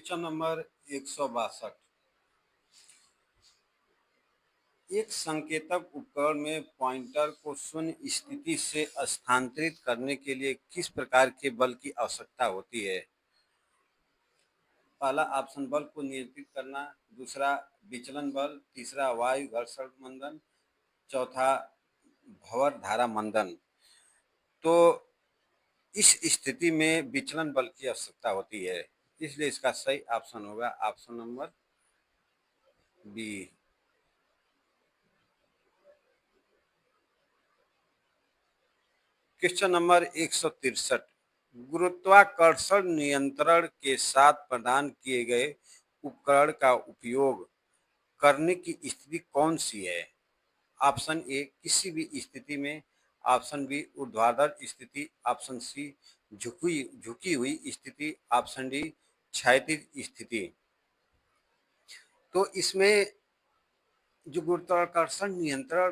Question number 162। एक संकेतक उपकरण में पॉइंटर को शून्य स्थिति से स्थानांतरित करने के लिए किस प्रकार के बल की आवश्यकता होती है? पहला ऑप्शन बल को नियंत्रित करना, दूसरा विचलन बल, तीसरा वायु घर्षण मंदन, चौथा भंवर धारा मंदन। तो इस स्थिति में विचलन बल की आवश्यकता होती है, इसलिए इसका सही ऑप्शन होगा option number B. Question number 163। गुरुत्वाकर्षण नियंत्रण के साथ प्रदान किए गए उपकरण का उपयोग करने की स्थिति कौन सी है? ऑप्शन ए किसी भी स्थिति में, ऑप्शन बी ऊर्ध्वाधर स्थिति, ऑप्शन सी झुकी हुई स्थिति, ऑप्शन डी क्षैतिज स्थिति। तो इसमें जो गुरुत्वाकर्षण नियंत्रण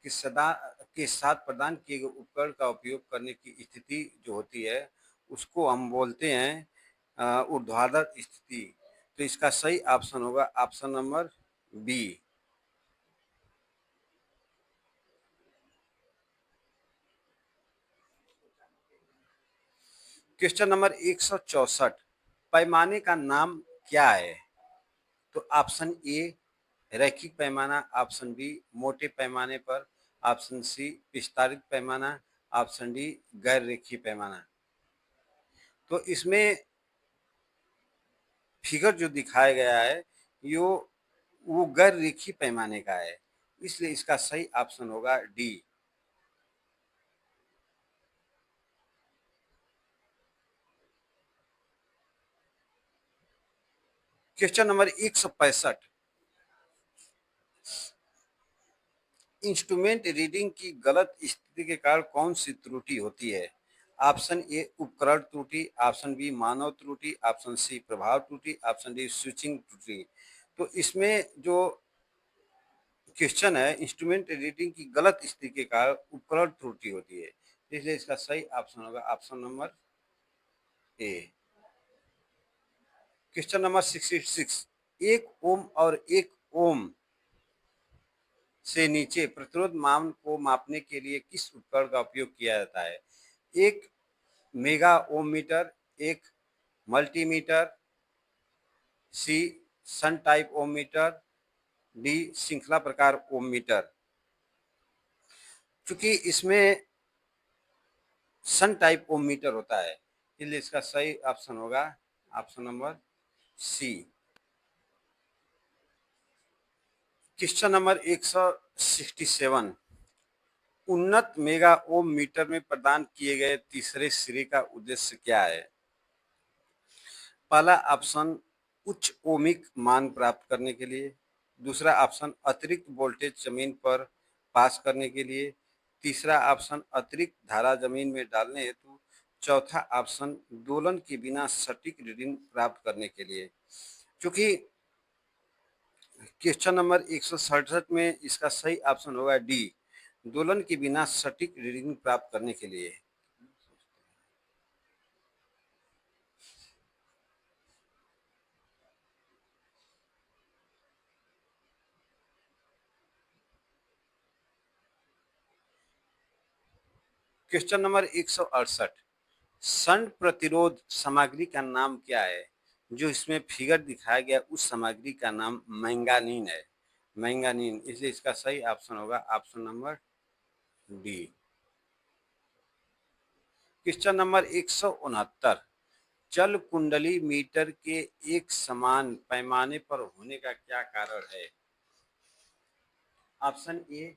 के साथ प्रदान किए गए उपकरण का उपयोग करने की स्थिति जो होती है उसको हम बोलते हैं ऊर्ध्वाधर स्थिति। तो इसका सही ऑप्शन होगा option number B. Question number 164। पैमाने का नाम क्या है? तो ऑप्शन ए रैखिक पैमाना, ऑप्शन बी मोटे पैमाने पर, ऑप्शन सी विस्तारित पैमाना, ऑप्शन डी गैर रेखीय पैमाना। तो इसमें फिगर जो दिखाया गया है यो वो गैर रेखीय पैमाने का है, इसलिए इसका सही ऑप्शन होगा D. Question number 165। Instrument reading की गलत स्थिति के कारण कौन सी त्रुटि होती है? ऑप्शन ए उपकरण त्रुटि, ऑप्शन बी मानव त्रुटि, ऑप्शन सी प्रभाव त्रुटि, ऑप्शन डी स्विचिंग त्रुटि। तो इसमें जो क्वेश्चन है इंस्ट्रूमेंट रीडिंग की गलत स्थिति के कारण उपकरण त्रुटि होती है, इसलिए इसका सही ऑप्शन होगा option number A. Question number 66। एक ओम और एक ओम से नीचे प्रतिरोध मान को मापने के लिए किस उपकरण का उपयोग किया जाता है? एक मेगा ओम मीटर, एक मल्टीमीटर, सी सन टाइप ओम मीटर, डी श्रृंखला प्रकार ओम मीटर। चूंकि इसमें सन टाइप ओम मीटर होता है, इसलिए इसका सही ऑप्शन होगा option number C. Question number 167। उन्नत मेगा ओम मीटर में प्रदान किए गए तीसरे श्रेणी का उद्देश्य क्या है? पहला ऑप्शन उच्च ओमिक मान प्राप्त करने के लिए, दूसरा ऑप्शन अतिरिक्त वोल्टेज जमीन पर पास करने के लिए, तीसरा ऑप्शन अतिरिक्त धारा जमीन में डालने हेतु, चौथा ऑप्शन दोलन के बिना सटीक रीडिंग प्राप्त करने के लिए। क्योंकि क्वेश्चन नंबर 167 में इसका सही ऑप्शन होगा डी, दोलन के बिना सटीक रीडिंग प्राप्त करने के लिए। Question number 168। सन प्रतिरोध सामग्री का नाम क्या है? जो इसमें फिगर दिखाया गया उस सामग्री का नाम मैंगानीन है, मैंगानीन, इसलिए इसका सही ऑप्शन होगा option number D. Question number 169। जल कुंडली मीटर के एक समान पैमाने पर होने का क्या कारण है? ऑप्शन ए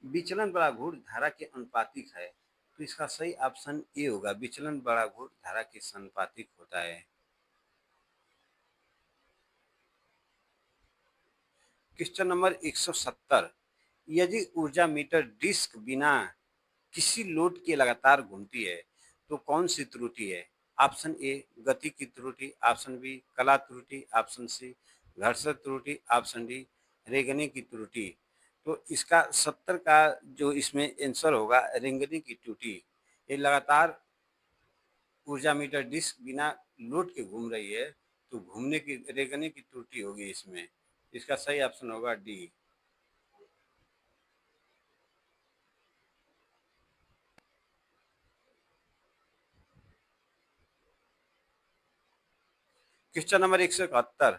विचलन बड़ा घूर्ण धारा के अनुपातिक है, तो इसका सही ऑप्शन ए होगा, विचलन बड़ा घूर्ण धारा के समानुपातिक होता है। Question number 170। यदि ऊर्जा मीटर डिस्क बिना किसी लोड के लगातार घूमती है तो कौन सी त्रुटि है? ऑप्शन ए गति की त्रुटि, ऑप्शन बी कला त्रुटि, ऑप्शन सी घर्षण त्रुटि, ऑप्शन डी रेंगने की त्रुटि। तो इसका 70 का जो इसमें आंसर होगा रेंगने की त्रुटि। ये लगातार ऊर्जा मीटर डिस्क बिना लोड के घूम रही है तो घूमने की रेंगने की त्रुटि होगी इसमें। इसका सही ऑप्शन होगा डी। क्वेश्चन नंबर 171,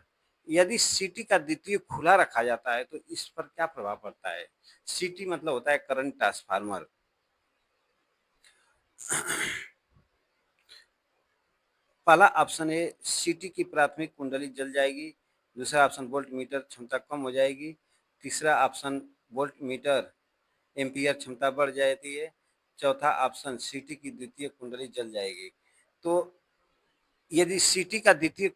यदि सीटी का द्वितीय खुला रखा जाता है तो इस पर क्या प्रभाव पड़ता है? सीटी मतलब होता है करंट ट्रांसफार्मर। पहला ऑप्शन है सीटी की प्राथमिक कुंडली जल जाएगी। दूसरा ऑप्शन वोल्ट मीटर क्षमता कम हो जाएगी। तीसरा ऑप्शन वोल्ट मीटर एम्पियर क्षमता बढ़ जाती है। चौथा ऑप्शन सीटी की द्वितीय कुंडली जल जाएगी। तो यदि सीटी का द्वितीय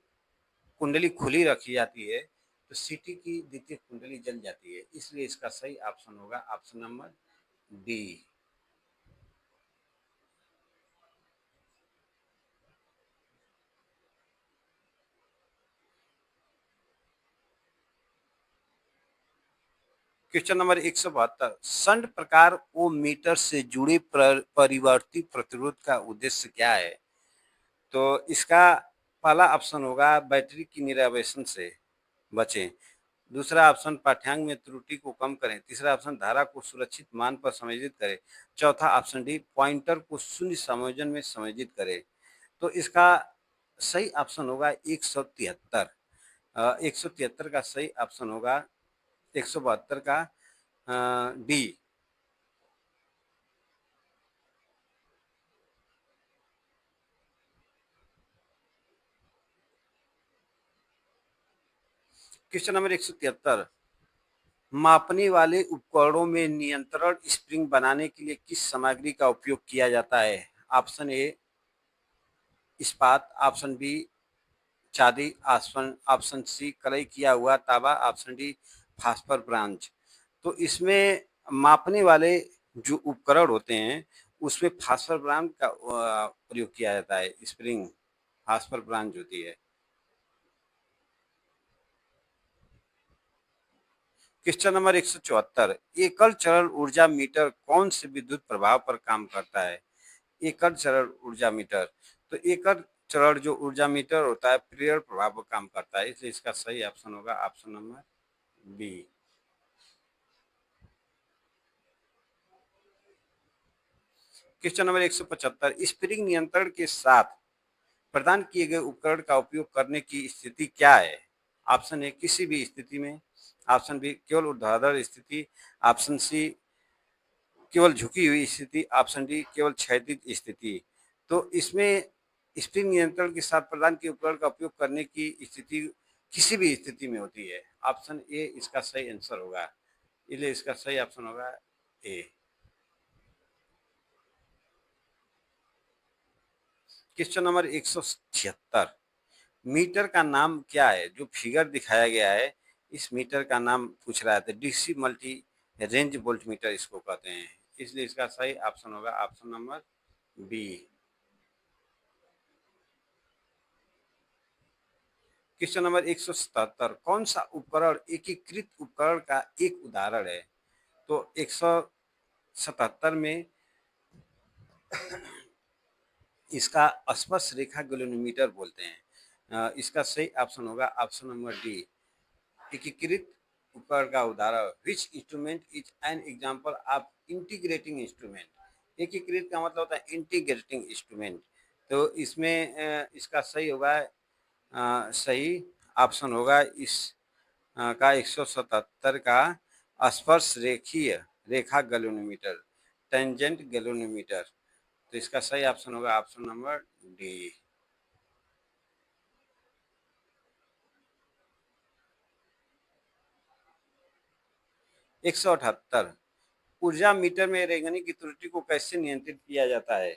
कुंडली खुली रखी जाती है तो सीटी की द्वितीय कुंडली जल जाती है, इसलिए इसका सही ऑप्शन होगा option number D. Question number 172, shunt प्रकार ओ मीटर से जुड़े परिवर्ती प्रतिरोध का उद्देश्य क्या है? तो इसका पहला ऑप्शन होगा बैटरी की निरावेशन से बचें। दूसरा ऑप्शन पाठ्यांक में त्रुटि को कम करें। तीसरा ऑप्शन धारा को सुरक्षित मान पर समायोजित करें। चौथा ऑप्शन डी पॉइंटर को शून्य समायोजन में समायोजित करें। तो इसका सही ऑप्शन होगा 173। 173 का सही ऑप्शन होगा 172 का डी। क्वेश्चन नंबर 173, मापने वाले उपकरणों में नियंत्रण स्प्रिंग बनाने के लिए किस सामग्री का उपयोग किया जाता है? ऑप्शन ए इस्पात, ऑप्शन बी चांदी, ऑप्शन ऑप्शन सी कलई किया हुआ तांबा, ऑप्शन डी फास्फर ब्रांच। तो इसमें मापने वाले जो उपकरण होते हैं उसमें फास्फर ब्रांच का प्रयोग किया जाता है। स्प्रिंग फास्फर ब्रांच होती है। क्वेश्चन नंबर 174, एकल चरण ऊर्जा मीटर कौन से विद्युत प्रभाव पर काम करता है? एकल चरण ऊर्जा मीटर, तो एकल चरण जो ऊर्जा मीटर होता है प्रेरण प्रभाव पर काम करता है, इसलिए इसका सही ऑप्शन होगा option number B. Question number 175, spring नियंत्रण के साथ प्रदान किए गए उपकरण का उपयोग करने की स्थिति क्या है? ऑप्शन ए किसी भी स्थिति में, ऑप्शन बी केवल ऊर्ध्वाधर स्थिति, ऑप्शन सी केवल झुकी हुई स्थिति, ऑप्शन डी केवल क्षैतिज स्थिति। तो इसमें स्प्रिंग नियंत्रण के साथ प्रदान किए उपकरण का उपयोग करने की स्थिति किसी भी स्थिति में होती है। ऑप्शन ए इसका सही आंसर होगा, इसलिए इसका सही ऑप्शन होगा ए। क्वेश्चन नंबर 176, मीटर का नाम क्या है? जो फिगर दिखाया गया है इस मीटर का नाम पूछ रहा है, तो DC multi range volt meter इसको कहते हैं, इसलिए इसका सही ऑप्शन होगा option number B. Question number 177, कौन सा उपकरण एकीकृत उपकरण का एक उदाहरण है? तो 177 में इसका स्पर्श रेखा गैल्वेनोमीटर बोलते हैं। इसका सही ऑप्शन होगा ऑप्शन नंबर डी। एकीकृत उपकरण का उदाहरण, which instrument is an example of integrating instrument. एकीकृत का मतलब होता है इंटीग्रेटिंग इंस्ट्रूमेंट। तो इसमें इसका सही होगा सही ऑप्शन होगा इस का 177 का स्पर्श रेखीय रेखा गैल्वेनोमीटर, टेंजेंट गैल्वेनोमीटर। तो इसका सही ऑप्शन होगा ऑप्शन नंबर डी। 178, ऊर्जा मीटर में रेंगनी की त्रुटि को कैसे नियंत्रित किया जाता है?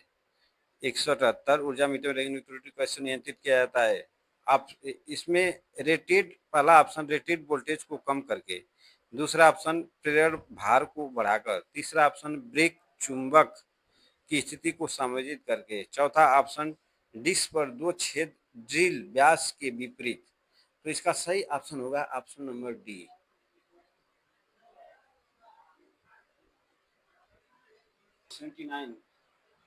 178 ऊर्जा मीटर में रेंगनी की त्रुटि को कैसे नियंत्रित किया जाता है? आप इसमें रेटेड, पहला ऑप्शन रेटेड वोल्टेज को कम करके, दूसरा ऑप्शन प्रेरण भार को बढ़ाकर, तीसरा ऑप्शन ब्रेक चुंबक की स्थिति को समायोजित करके, चौथा ऑप्शन डिस्क पर दो छेद ड्रिल व्यास के विपरीत। तो इसका सही ऑप्शन होगा ऑप्शन नंबर डी। 79,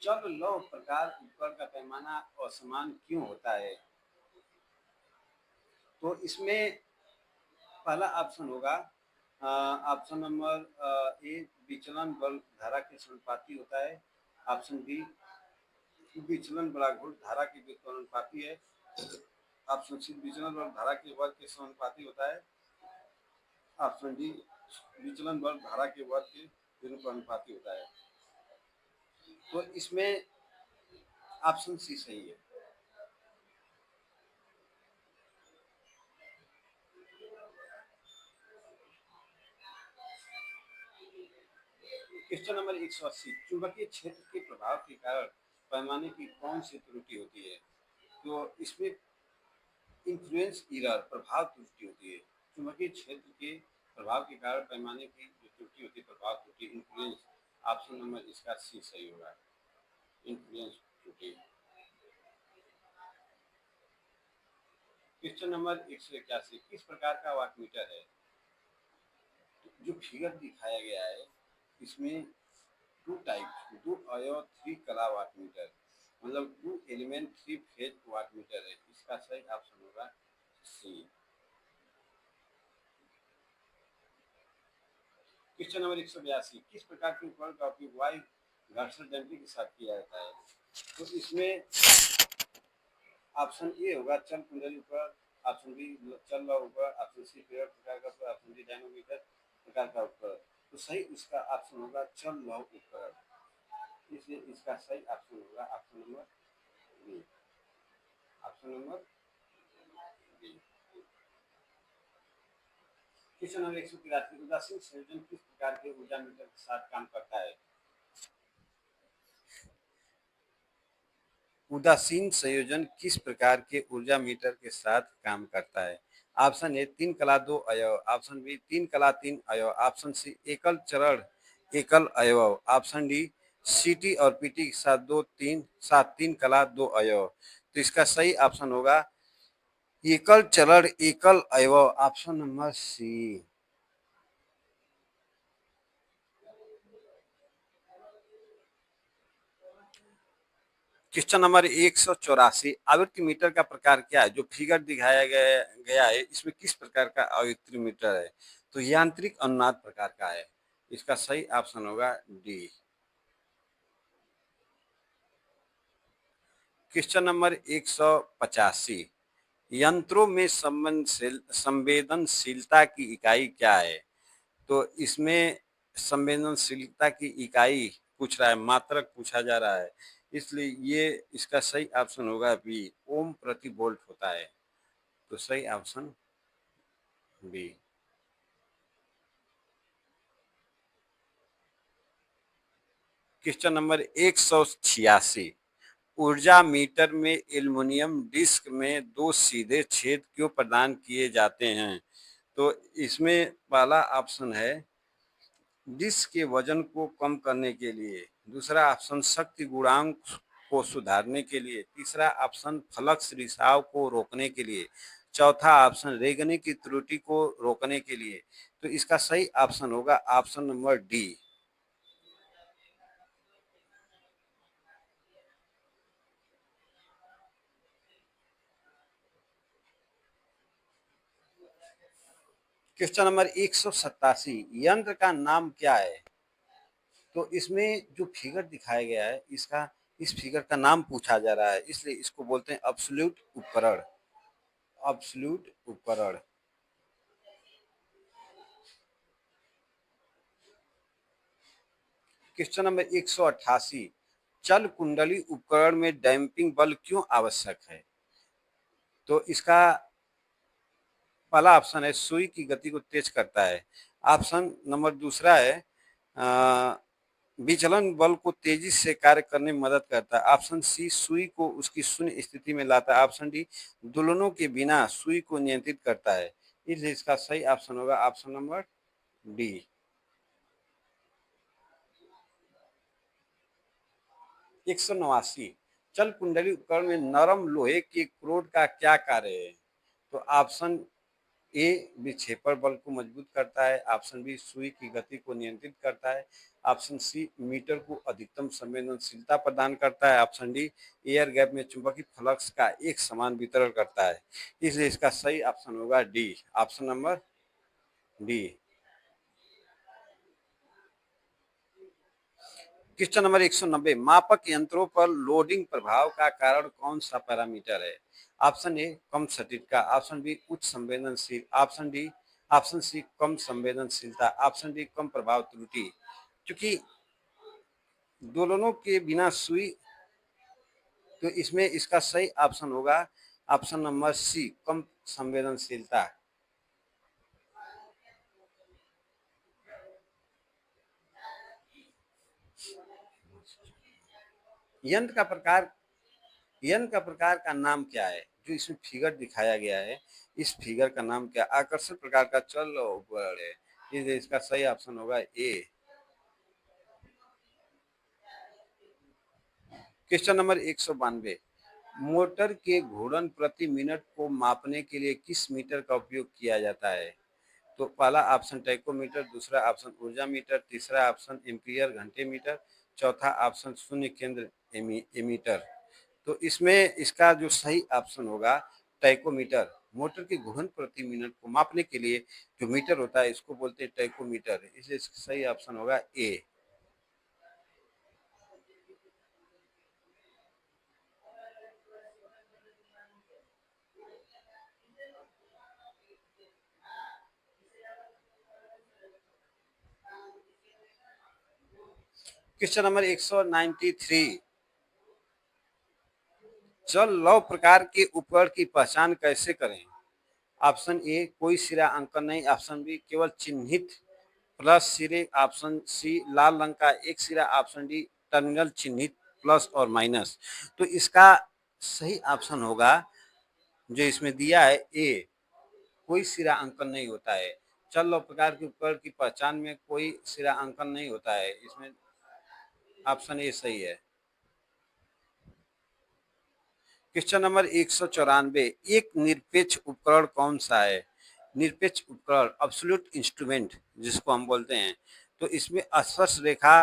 चल लौ प्रकार उपकरण का पैमाना असमान क्यों होता है? तो इसमें पहला ऑप्शन होगा ऑप्शन नंबर ए विचलन बल धारा के समानुपाती होता है। ऑप्शन बी विचलन बड़ा घूर्ण धारा के व्युत्क्रमानुपाती है। ऑप्शन सी विचलन बल धारा के वर्ग के समानुपाती होता है। ऑप्शन डी विचलन बल धारा के वर्ग के व्युत्क्रमानुपाती होता है। तो इसमें ऑप्शन सी सही है। क्वेश्चन नंबर 180 चुंबकीय क्षेत्र के प्रभाव के कारण पैमाने की कौन सी त्रुटि होती है? तो इसमें इन्फ्लुएंस एरर प्रभाव त्रुटि होती है। चुंबकीय क्षेत्र के प्रभाव के कारण पैमाने की जो त्रुटि होती है प्रभाव त्रुटि इन्फ्लुएंस। ऑप्शन नंबर इसका सी सही होगा, इन्फ्लुएंस त्रुटि। क्वेश्चन नंबर 181 किस प्रकार का वाटमीटर है? जो फिगर दिखाया गया है इसमें टू टाइप दो अयव थ्री कला वाटमीटर मतलब two element three phase wattmeter है। इसका सही ऑप्शन होगा सी। क्वेश्चन नंबर 182 किस प्रकार के उपकरण का उपयोग वायु घर्षण डंपिंग के साथ किया जाता है? तो इसमें ऑप्शन ए होगा चल कुंडली उपकरण। ऑप्शन बी चल रहा उपकरण। ऑप्शन सी फेरर प्रकार का उपकरण। ऑप्शन डी डायनोमीटर प्रकार का उपकरण। तो सही उसका ऑप्शन होगा चल रहा उपकरण। इसलिए इसका सही ऑप्शन होगा option number B. Option number B. Question number 183 उदासीन संयोजन किस प्रकार के ऊर्जा मीटर के साथ काम करता है? उदासीन संयोजन किस प्रकार के ऊर्जा मीटर के साथ काम करता है? ऑप्शन ए तीन कला दो अयव। ऑप्शन बी तीन कला तीन अयव। ऑप्शन सी एकल चरण एकल अयव। ऑप्शन डी सीटी और पीटी के साथ दो तीन सात तीन कला दो अयव। तो इसका सही ऑप्शन होगा एकल चरण एकल अयव। Option number C. Question number 184 आवृत्ति मीटर का प्रकार क्या है? जो फिगर दिखाया गया है इसमें किस प्रकार का आवृत्ति मीटर है? तो यांत्रिक अनुनाद प्रकार का है। इसका सही ऑप्शन होगा डी। क्वेश्चन नंबर 185 यंत्रों में संवेदनशीलता की इकाई क्या है? तो इसमें संवेदनशीलता की इकाई पूछ रहा है, मात्रक पूछा जा रहा है, इसलिए ये इसका सही ऑप्शन होगा बी ओम प्रति वोल्ट होता है। तो सही ऑप्शन बी। क्वेश्चन नंबर 186 ऊर्जा मीटर में एल्युमिनियम डिस्क में दो सीधे छेद क्यों प्रदान किए जाते हैं? तो इसमें पहला ऑप्शन है डिस्क के वजन को कम करने के लिए। दूसरा ऑप्शन शक्ति गुणांक को सुधारने के लिए। तीसरा ऑप्शन फ्लक्स रिसाव को रोकने के लिए। चौथा ऑप्शन रेंगने की त्रुटि को रोकने के लिए। तो इसका सही ऑप्शन होगा option number D. Question number 187 यंत्र का नाम क्या है? तो इसमें जो फिगर दिखाया गया है इसका इस फिगर का नाम पूछा जा रहा है, इसलिए इसको बोलते हैं अब्सोल्यूट उपकरण। अब्सोल्यूट उपकरण। क्वेश्चन नंबर 188 चल कुंडली उपकरण में डैम्पिंग बल क्यों आवश्यक है? तो इसका पहला ऑप्शन है सुई की गति को तेज करता है। ऑप्शन नंबर दूसरा है विचलन बल को तेजी से कार्य करने में मदद करता है। ऑप्शन सी सुई को उसकी शून्य स्थिति में लाता है। ऑप्शन डी दोलनों के बिना सुई को नियंत्रित करता है। इसलिए इसका सही ऑप्शन होगा ऑप्शन नंबर डी। 189 चल कुंडली उपकरण में नरम लोहे के क्रोड का क्या कार्य है? तो ऑप्शन ए विक्षेपण बल को मजबूत करता है, ऑप्शन बी सुई की गति को नियंत्रित करता है, ऑप्शन सी मीटर को अधिकतम संवेदनशीलता प्रदान करता है, ऑप्शन डी एयर गैप में चुंबकीय फ्लक्स का एक समान वितरण करता है। इसलिए इसका सही ऑप्शन होगा D, option number D. Question number 190, मापक यंत्रों पर लोडिंग प्रभाव का कारण कौन सा पैरामीटर है? ऑप्शन ए कम सटीकता, ऑप्शन बी उच्च संवेदनशील, ऑप्शन सी कम संवेदनशीलता, ऑप्शन डी कम प्रभाव त्रुटि। क्योंकि दोनों के बिना सुई, तो इसमें इसका सही ऑप्शन होगा ऑप्शन नंबर सी कम संवेदनशीलता। यंत्र का प्रकार, यंत्र का प्रकार का नाम क्या है? जो इसमें फिगर दिखाया गया है, इस फिगर का नाम क्या? आकर्षक प्रकार का चल उपकरण है। इसका सही ऑप्शन होगा ए। क्वेश्चन नंबर 192, मोटर के घूर्णन प्रति मिनट को मापने के लिए किस मीटर का उपयोग किया जाता है? तो पहला ऑप्शन टैकोमीटर, दूसरा ऑप्शन ऊर्जा मीटर, तीसरा ऑप्शन एम्पीयर घंटे मीटर, चौथा ऑप्शन शून्य केंद्र एमीटर। तो इसमें इसका जो सही ऑप्शन होगा टैकोमीटर। मोटर के घूर्णन प्रति मिनट को मापने के लिए जो मीटर होता है इसको बोलते हैं टैकोमीटर, इसलिए इसका सही ऑप्शन होगा ए। क्वेश्चन नंबर 193, चल लव प्रकार के उपकरण की पहचान कैसे करें? ऑप्शन ए कोई सिरा अंकन नहीं, ऑप्शन बी केवल चिन्हित प्लस सिरे, ऑप्शन सी लाल रंग का एक सिरा, ऑप्शन डी टर्मिनल चिन्हित प्लस और माइनस। तो इसका सही ऑप्शन होगा जो इसमें दिया है ए, कोई सिरा अंकन नहीं होता है। चल लव प्रकार के उपकरण की पहचान में कोई सिरा अंकन नहीं होता है, इसमें ऑप्शन ए सही है। क्वेश्चन नंबर 194, एक निरपेक्ष उपकरण कौन सा है? निरपेक्ष उपकरण एब्सोल्यूट इंस्ट्रूमेंट जिसको हम बोलते हैं, तो इसमें स्पर्श रेखा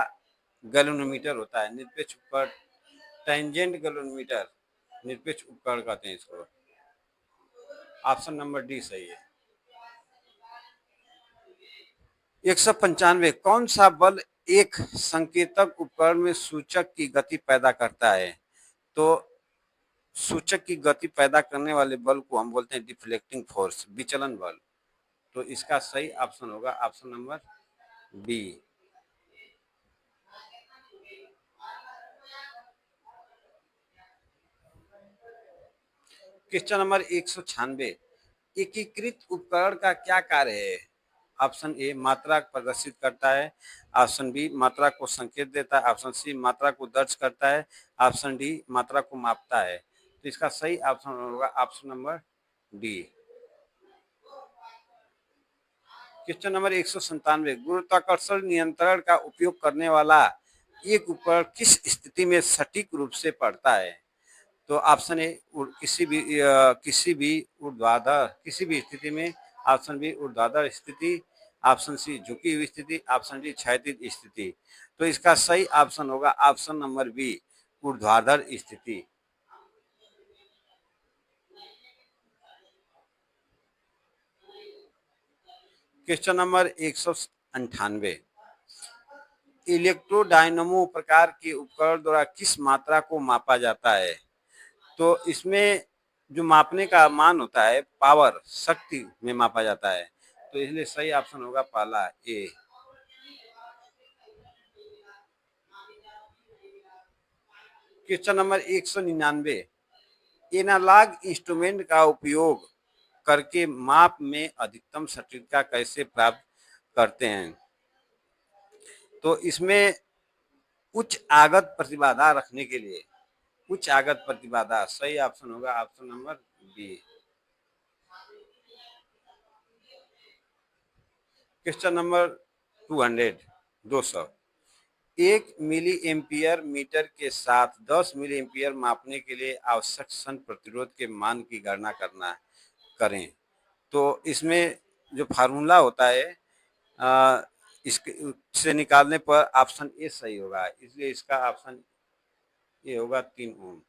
गैल्वेनोमीटर होता है। निरपेक्ष उपकरण टेंजेंट गैल्वेनोमीटर निरपेक्ष उपकरण कहते हैं इसको। ऑप्शन नंबर डी सही है। 195, कौन सा बल एक संकेतक उपकरण में सूचक की गति पैदा करता है? तो सूचक की गति पैदा करने वाले बल को हम बोलते हैं डिफ्लेक्टिंग फोर्स, विचलन बल। तो इसका सही ऑप्शन होगा option number B. Question number 196, एकीकृत उपकरण का क्या कार्य है? ऑप्शन ए मात्रा प्रदर्शित करता है, ऑप्शन बी मात्रा को संकेत देता है, ऑप्शन सी मात्रा को दर्ज करता है, ऑप्शन डी मात्रा को मापता है। तो इसका सही ऑप्शन होगा option number D. Question number 197, गुरुत्वाकर्षण नियंत्रण का उपयोग करने वाला एक उपकरण किस स्थिति में सटीक रूप से पड़ता है? तो ऑप्शन ए किसी भी ऊर्ध्वाधर किसी भी स्थिति में, ऑप्शन बी ऊर्ध्वाधर स्थिति, ऑप्शन सी झुकी हुई स्थिति, ऑप्शन डी क्षैतिज स्थिति। तो इसका सही ऑप्शन होगा ऑप्शन नंबर बी ऊर्ध्वाधर स्थिति। क्वेश्चन नंबर 198, इलेक्ट्रोडायनामो प्रकार के उपकरण द्वारा किस मात्रा को मापा जाता है? तो इसमें जो मापने का मान होता है पावर, शक्ति में मापा जाता है, तो इसलिए सही ऑप्शन होगा पहला ए। क्वेश्चन नंबर 199, एनालॉग इंस्ट्रूमेंट का उपयोग करके माप में अधिकतम सटीकता कैसे प्राप्त करते हैं? तो इसमें उच्च आगत प्रतिबाधा रखने के लिए, उच्च आगत प्रतिबाधा सही ऑप्शन होगा option number B. Question number 200, एक मिली एम्पियर मीटर के साथ 10 मिली एम्पियर मापने के लिए आवश्यक शन प्रतिरोध के मान की गणना करें। तो इसमें जो फार्मूला होता है इसके से निकालने पर ऑप्शन ए सही होगा, इसलिए इसका ऑप्शन ए होगा 3 ओम।